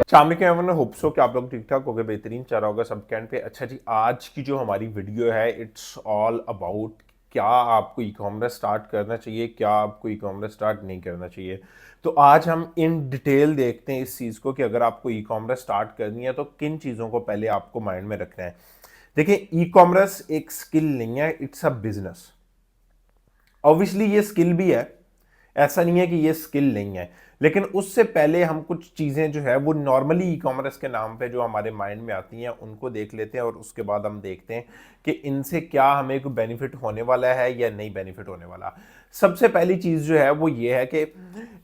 शाम के मैंने होप्स हो कि आप लोग ठीक ठाक हो गए, बेहतरीन चल रहा होगा सब कैंड पे। अच्छा जी, आज की जो हमारी वीडियो है इट्स ऑल अबाउट क्या आपको ई कॉमर्स स्टार्ट करना चाहिए, क्या आपको ई कॉमर्स स्टार्ट नहीं करना चाहिए। तो आज हम इन डिटेल देखते हैं इस चीज़ को कि अगर आपको ई कॉमर्स स्टार्ट करनी है तो किन चीज़ों को पहले आपको माइंड में रखना है। देखिए, ई कॉमर्स एक स्किल नहीं है, इट्स अ बिजनेस। ऑब्वियसली ये स्किल भी है, ऐसा नहीं है कि ये स्किल नहीं है, लेकिन उससे पहले हम कुछ चीज़ें जो है वो नॉर्मली ई कॉमर्स के नाम पे जो हमारे माइंड में आती हैं उनको देख लेते हैं, और उसके बाद हम देखते हैं कि इनसे क्या हमें कोई बेनिफिट होने वाला है या नहीं बेनिफिट होने वाला। सबसे पहली चीज़ जो है वो ये है कि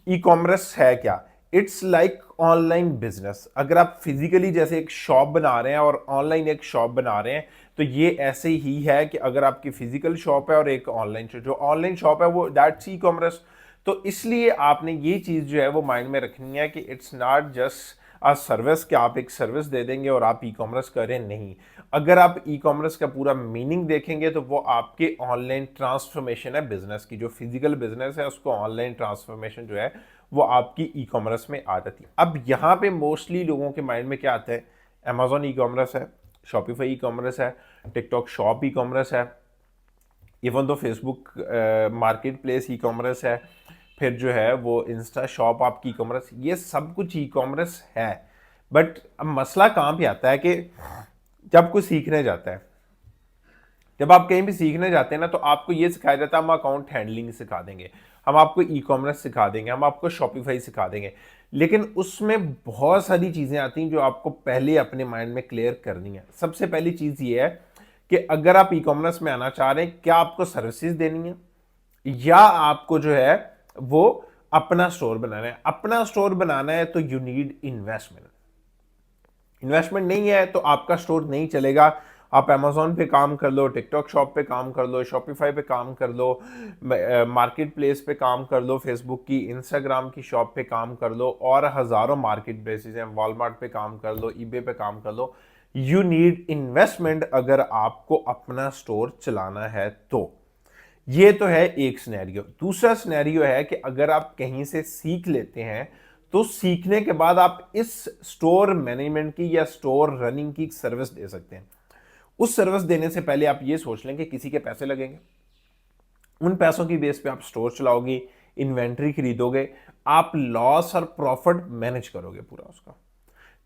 ई कॉमर्स है क्या। It's like online business. अगर आप फिजिकली जैसे एक शॉप बना रहे हैं और ऑनलाइन एक शॉप बना रहे हैं, तो ये ऐसे ही है कि अगर आपकी फिजिकल शॉप है और एक ऑनलाइन शॉप, जो ऑनलाइन शॉप है वो दैट्स ई कॉमर्स। तो इसलिए आपने ये चीज़ जो है वो माइंड में रखनी है कि it's not just a service, कि आप एक सर्विस दे देंगे और आप ई कॉमर्स करें, नहीं। अगर आप ई कॉमर्स का पूरा मीनिंग देखेंगे तो वो आपके ऑनलाइन ट्रांसफॉर्मेशन है बिजनेस की। जो फिजिकल बिजनेस है उसको ऑनलाइन ट्रांसफॉर्मेशन जो है वो आपकी ई कॉमर्स में आ जाती है। अब यहाँ पे मोस्टली लोगों के माइंड में क्या आता है, अमेजोन ई कॉमर्स है, शॉपिफाई ई कॉमर्स है, टिकटॉक शॉप ई कॉमर्स है, इवन तो Facebook market place e commerce है, फिर जो है वो इंस्टा शॉप आपकी ई कॉमर्स, ये सब कुछ ई कॉमर्स है। बट अब मसला कहाँ पे आता है कि जब कोई सीखने जाता है, जब आप कहीं भी सीखने जाते हैं ना, तो आपको ये सिखाया जाता है हम अकाउंट हैंडलिंग सिखा देंगे, हम आपको ई कॉमर्स सिखा देंगे, हम आपको शॉपिफाई सिखा देंगे। लेकिन उसमें बहुत सारी चीज़ें आती हैं जो आपको पहले अपने माइंड में क्लियर करनी है। सबसे पहली चीज़ ये है कि अगर आप ई कॉमर्स में आना चाह रहे हैं, क्या आपको सर्विसेज देनी है या आपको जो है वो अपना स्टोर बनाना है। अपना स्टोर बनाना है तो यू नीड इन्वेस्टमेंट। इन्वेस्टमेंट नहीं है तो आपका स्टोर नहीं चलेगा। आप अमेजोन पे काम कर लो, टिकटॉक शॉप पे काम कर लो, शॉपिफाई पे काम कर लो, मार्केट प्लेस पे काम कर लो, फेसबुक की इंस्टाग्राम की शॉप पे काम कर लो, और हज़ारों मार्केट प्लेसेस हैं, वॉलमार्ट पे काम कर लो, ईबे पे काम कर लो। यू नीड इन्वेस्टमेंट अगर आपको अपना स्टोर चलाना है तो। ये तो है एक सिनेरियो। दूसरा सिनेरियो है कि अगर आप कहीं से सीख लेते हैं तो सीखने के बाद आप इस स्टोर मैनेजमेंट की या स्टोर रनिंग की सर्विस दे सकते हैं। उस सर्विस देने से पहले आप ये सोच लें कि किसी के पैसे लगेंगे, उन पैसों की बेस पे आप स्टोर चलाओगे, इन्वेंट्री खरीदोगे, आप लॉस और प्रॉफिट मैनेज करोगे पूरा उसका।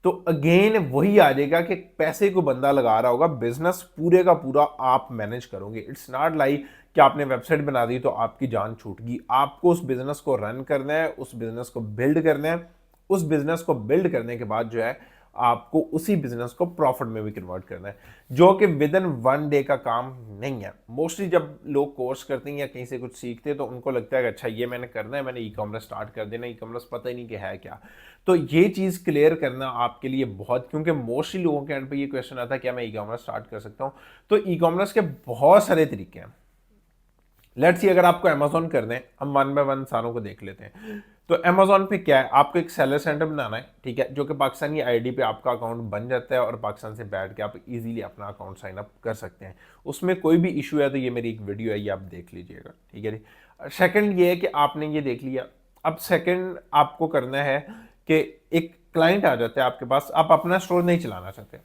तो अगेन वही आ जाएगा कि पैसे को बंदा लगा रहा होगा, बिजनेस पूरे का पूरा आप मैनेज करोगे। इट्स नॉट लाइक कि आपने वेबसाइट बना दी तो आपकी जान छूट गई। आपको उस बिजनेस को रन करना है, उस बिजनेस को बिल्ड करना है। उस बिजनेस को बिल्ड करने के बाद जो है आपको उसी बिजनेस को प्रॉफिट में भी कन्वर्ट करना है, जो कि विद इन वन डे का काम नहीं है। मोस्टली जब लोग कोर्स करते हैं या कहीं से कुछ सीखते हैं तो उनको लगता है कि अच्छा ये मैंने करना है, मैंने ई कॉमर्स स्टार्ट कर देना, ई कॉमर्स पता ही नहीं कि है क्या। तो ये चीज़ क्लियर करना आपके लिए बहुत, क्योंकि मोस्टली लोगों के एंड पे ये क्वेश्चन आता है क्या मैं ई कॉमर्स स्टार्ट कर सकता हूँ। तो ई कॉमर्स के बहुत सारे तरीके हैं। लेट्स सी, अगर आपको अमेजोन करना है, हम वन बाय वन सारों को देख लेते हैं। तो अमेजोन पे क्या है, आपको एक सेलर सेंटर बनाना है, ठीक है, जो कि पाकिस्तानी आईडी पे आपका अकाउंट बन जाता है और पाकिस्तान से बैठ के आप इजीली अपना अकाउंट साइन अप कर सकते हैं। उसमें कोई भी इशू है तो ये मेरी एक वीडियो है, ये आप देख लीजिएगा, ठीक है जी। सेकंड ये है कि आपने ये देख लिया। अब सेकंड आपको करना है कि एक क्लाइंट आ जाता है आपके पास, आप अपना स्टोर नहीं चलाना चाहते,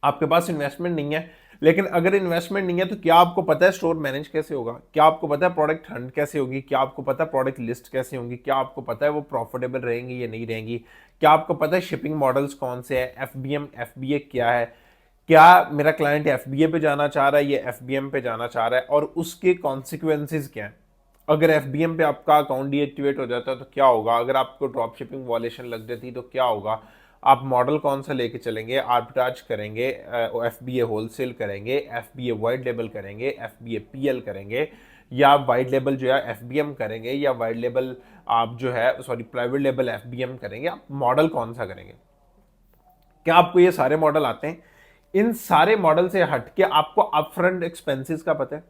आपके पास इन्वेस्टमेंट नहीं है। लेकिन अगर इन्वेस्टमेंट नहीं है तो क्या आपको पता है स्टोर मैनेज कैसे होगा, क्या आपको पता है प्रोडक्ट हंट कैसे होगी, क्या आपको पता है प्रोडक्ट लिस्ट कैसे होंगी, क्या आपको पता है वो प्रॉफिटेबल रहेंगी या नहीं रहेंगी, क्या आपको पता है शिपिंग मॉडल्स कौन से हैं, एफबीएम एफबीए क्या है, क्या मेरा क्लाइंट एफबीए पे जाना चाह रहा है या एफबीएम पे जाना चाह रहा है, और उसके कॉन्सिक्वेंसेज क्या हैं। अगर एफबीएम पे आपका अकाउंट डीएक्टिवेट हो जाता है तो क्या होगा, अगर आपको ड्रॉप शिपिंग वॉलेशन लग जाती तो क्या होगा, आप मॉडल कौन सा लेके चलेंगे, आर्बिट्राज करेंगे, एफबीए होलसेल करेंगे, एफबीए वाइट लेबल करेंगे, एफबीए पीएल करेंगे, या वाइट लेबल जो है एफबीएम करेंगे, या वाइट लेबल आप जो है सॉरी प्राइवेट लेबल एफबीएम करेंगे, आप मॉडल कौन सा करेंगे। क्या आपको ये सारे मॉडल आते हैं। इन सारे मॉडल से हट के आपको अपफ्रंट एक्सपेंसेस का पता है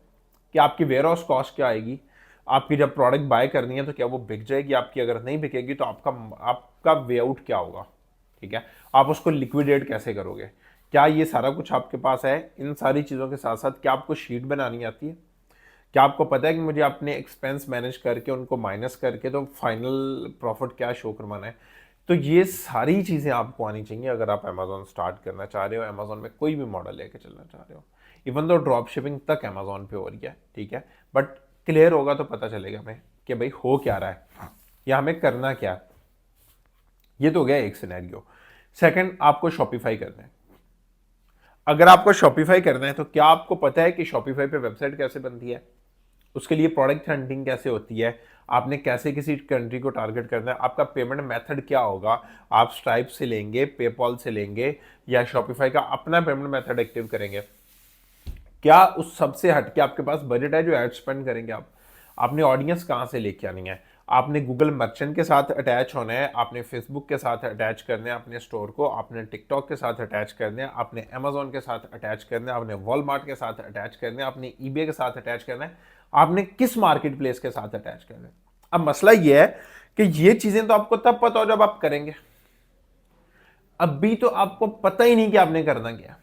कि आपकी वेयर हाउस कॉस्ट क्या आएगी, आपकी जब प्रोडक्ट बाय करनी है तो क्या वो बिक जाएगी आपकी, अगर नहीं बिकेगी तो आपका आपका वे आउट क्या होगा, ठीक है, आप उसको लिक्विडेट कैसे करोगे। क्या ये सारा कुछ आपके पास है। इन सारी चीज़ों के साथ साथ क्या आपको शीट बनानी आती है, क्या आपको पता है कि मुझे अपने एक्सपेंस मैनेज करके उनको माइनस करके तो फाइनल प्रॉफिट क्या शो करवाना है। तो ये सारी चीज़ें आपको आनी चाहिए अगर आप अमेजोन स्टार्ट करना चाह रहे हो, अमेजोन में कोई भी मॉडल लेके चलना चाह रहे हो। इवन दो ड्रॉप शिपिंग तक अमेजोन पे हो रही है, ठीक है, बट क्लियर होगा तो पता चलेगा हमें कि भाई हो क्या रहा है या हमें करना क्या है। ये तो हो गया एक सिनेरियो। सेकंड, आपको शॉपिफाई करना है। अगर आपको शॉपिफाई करना है तो क्या आपको पता है कि शॉपिफाई पे वेबसाइट कैसे बनती है, उसके लिए प्रोडक्ट हंटिंग कैसे होती है, आपने कैसे किसी कंट्री को टारगेट करना है, आपका पेमेंट मेथड क्या होगा, आप स्ट्राइप से लेंगे, पेपॉल से लेंगे या शॉपिफाई का अपना पेमेंट मेथड एक्टिव करेंगे, क्या उस सबसे हट के आपके पास बजट है जो एड स्पेंड करेंगे आप, आपने ऑडियंस कहाँ से लेके आनी है, आपने गूगल मर्चेंट के साथ अटैच होना है, आपने फेसबुक के साथ अटैच करना है अपने स्टोर को, आपने टिकटॉक के साथ अटैच करना है, आपने अमेजोन के साथ अटैच करना है, आपने वॉलमार्ट के साथ अटैच करना है, आपने ईबे के साथ अटैच करना है, आपने किस मार्केट प्लेस के साथ अटैच करना है। अब मसला यह है कि ये चीजें तो आपको तब पता हो जब आप करेंगे, अभी तो आपको पता ही नहीं कि आपने करना क्या।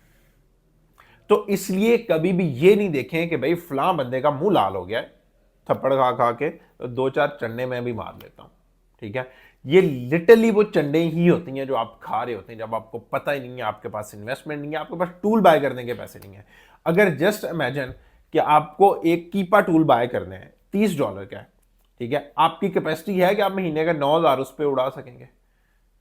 तो इसलिए कभी भी ये नहीं देखें कि भाई फलां बंदे का मुंह लाल हो गया है थप्पड़ खा खा के, तो दो चार चंडे मैं भी मार लेता हूं, ठीक है। ये लिटरली वो चंडे ही होती हैं जो आप खा रहे होते हैं जब आपको पता ही नहीं है, आपके पास इन्वेस्टमेंट नहीं है, आपके पास टूल बाय करने के पैसे नहीं है। अगर जस्ट इमेजिन कि आपको एक कीपा टूल बाय करने हैं, $30 का है, ठीक है, आपकी कैपेसिटी है कि आप महीने का 9,000 उस पर उड़ा सकेंगे,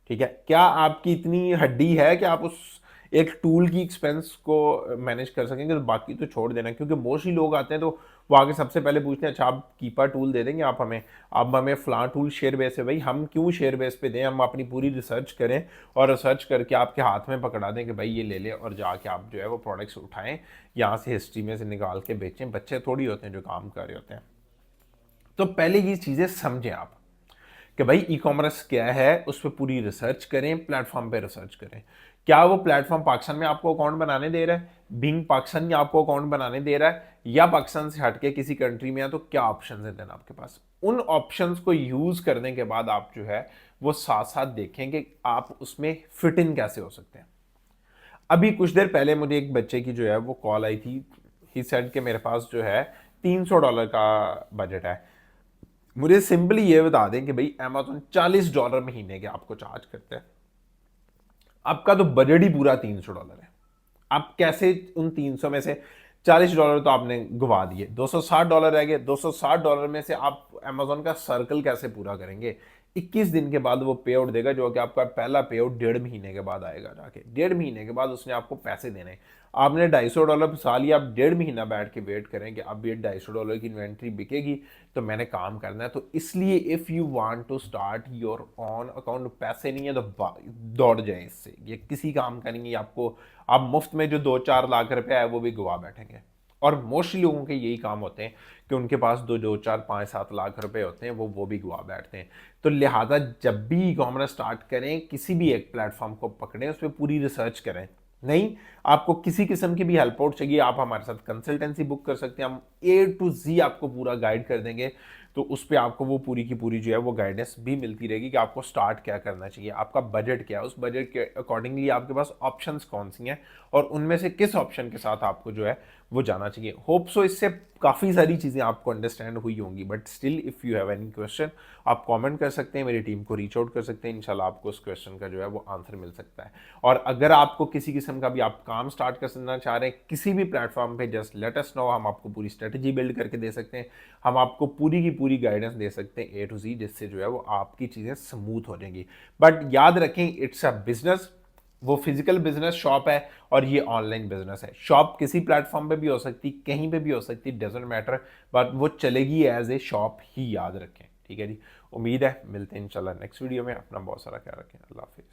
ठीक है। क्या आपकी इतनी हड्डी है कि आप उस एक टूल की एक्सपेंस को मैनेज कर सकेंगे, तो बाकी तो छोड़ देना, क्योंकि मोस्टली लोग आते हैं तो वो आगे सबसे पहले पूछते हैं अच्छा आप कीपा टूल दे देंगे आप हमें, आप हमें फलां टूल शेयर बेस है, भाई हम क्यों शेयर बेस पे दें, हम अपनी पूरी रिसर्च करें और रिसर्च करके आपके हाथ में पकड़ा दें कि भाई ये ले लें और जाके आप जो है वो प्रोडक्ट्स उठाएं, यहाँ से हिस्ट्री में से निकाल के बेचें। बच्चे थोड़ी होते हैं जो काम कर रहे होते हैं। तो पहले ये चीज़ें समझें आप कि भाई ई कॉमर्स क्या है, उस पर पूरी रिसर्च करें, प्लेटफॉर्म पे रिसर्च करें। क्या वो प्लेटफॉर्म पाकिस्तान में आपको अकाउंट बनाने दे रहा है, बिंग पाकिस्तान में आपको अकाउंट बनाने दे रहा है, या पाकिस्तान से हटके किसी कंट्री में है, तो क्या ऑप्शन है देना आपके पास। उन ऑप्शंस को यूज करने के बाद आप जो है वो साथ साथ देखें कि आप उसमें फिट इन कैसे हो सकते हैं। अभी कुछ देर पहले मुझे एक बच्चे की जो है वो कॉल आई थी, ही सेड कि मेरे पास जो है $300 का बजट है। मुझे सिंपली ये बता दें कि भाई अमेजोन $40 महीने के आपको चार्ज करते हैं, आपका तो बजट ही पूरा $300 है। आप कैसे उन 300 में से $40 तो आपने गवा दिए, $260 रह गए, $260 में से आप अमेजोन का सर्कल कैसे पूरा करेंगे। 21 दिन के बाद वो पे आउट देगा, जो कि आपका पहला पे आउट 1.5 महीने के बाद आएगा, जाके 1.5 महीने के बाद उसने आपको पैसे देने। आपने $250 फंसा लिया, आप 1.5 महीना बैठ के वेट करें कि अब ये $250 की इन्वेंट्री बिकेगी तो मैंने काम करना है। तो इसलिए if you want to start your own account, पैसे नहीं है तो दौड़ जाए इससे, ये किसी काम का नहीं है आपको। आप मुफ्त में जो 2-4 लाख रुपया है वो भी गवा बैठेंगे। और मोस्टली लोगों के यही काम होते हैं कि उनके पास 2-4-5-7 लाख रुपए होते हैं, वो भी गवा बैठते हैं। तो लिहाजा जब भी ई कॉमर्स स्टार्ट करें, किसी भी एक प्लेटफॉर्म को पकड़ें, उस पर पूरी रिसर्च करें। नहीं, आपको किसी किस्म की भी हेल्प आउट चाहिए, आप हमारे साथ कंसल्टेंसी बुक कर सकते हैं, हम A to Z आपको पूरा गाइड कर देंगे। तो उस पर आपको वो पूरी की पूरी जो है वो गाइडेंस भी मिलती रहेगी कि आपको स्टार्ट क्या करना चाहिए, आपका बजट क्या है, उस बजट के अकॉर्डिंगली आपके पास ऑप्शंस कौन सी हैं और उनमें से किस ऑप्शन के साथ आपको जो है वो जाना चाहिए। होप सो इससे काफ़ी सारी चीज़ें आपको अंडरस्टैंड हुई होंगी। But still if you have any question, आप कमेंट कर सकते हैं, मेरी टीम को रीच आउट कर सकते हैं, इंशाल्लाह आपको उस क्वेश्चन का जो है वो आंसर मिल सकता है। और अगर आपको किसी किस्म का भी आप काम स्टार्ट करना चाह रहे हैं किसी भी प्लेटफॉर्म पे, जस्ट लेट अस नो, हम आपको पूरी स्ट्रेटजी बिल्ड करके दे सकते हैं, हम आपको पूरी की पूरी गाइडेंस दे सकते हैं A to Z, जिससे जो है वो आपकी चीज़ें स्मूथ हो जाएंगी। बट याद रखें, इट्स अ बिजनेस, वो फिजिकल बिजनेस शॉप है और ये ऑनलाइन बिजनेस है। शॉप किसी प्लेटफॉर्म पे भी हो सकती, कहीं पे भी हो सकती, डजेंट मैटर, बट वो चलेगी एज ए शॉप ही, याद रखें। ठीक है जी, उम्मीद है मिलते हैं इंशाल्लाह नेक्स्ट वीडियो में। अपना बहुत सारा ख्याल रखें। अल्लाह हाफिज़।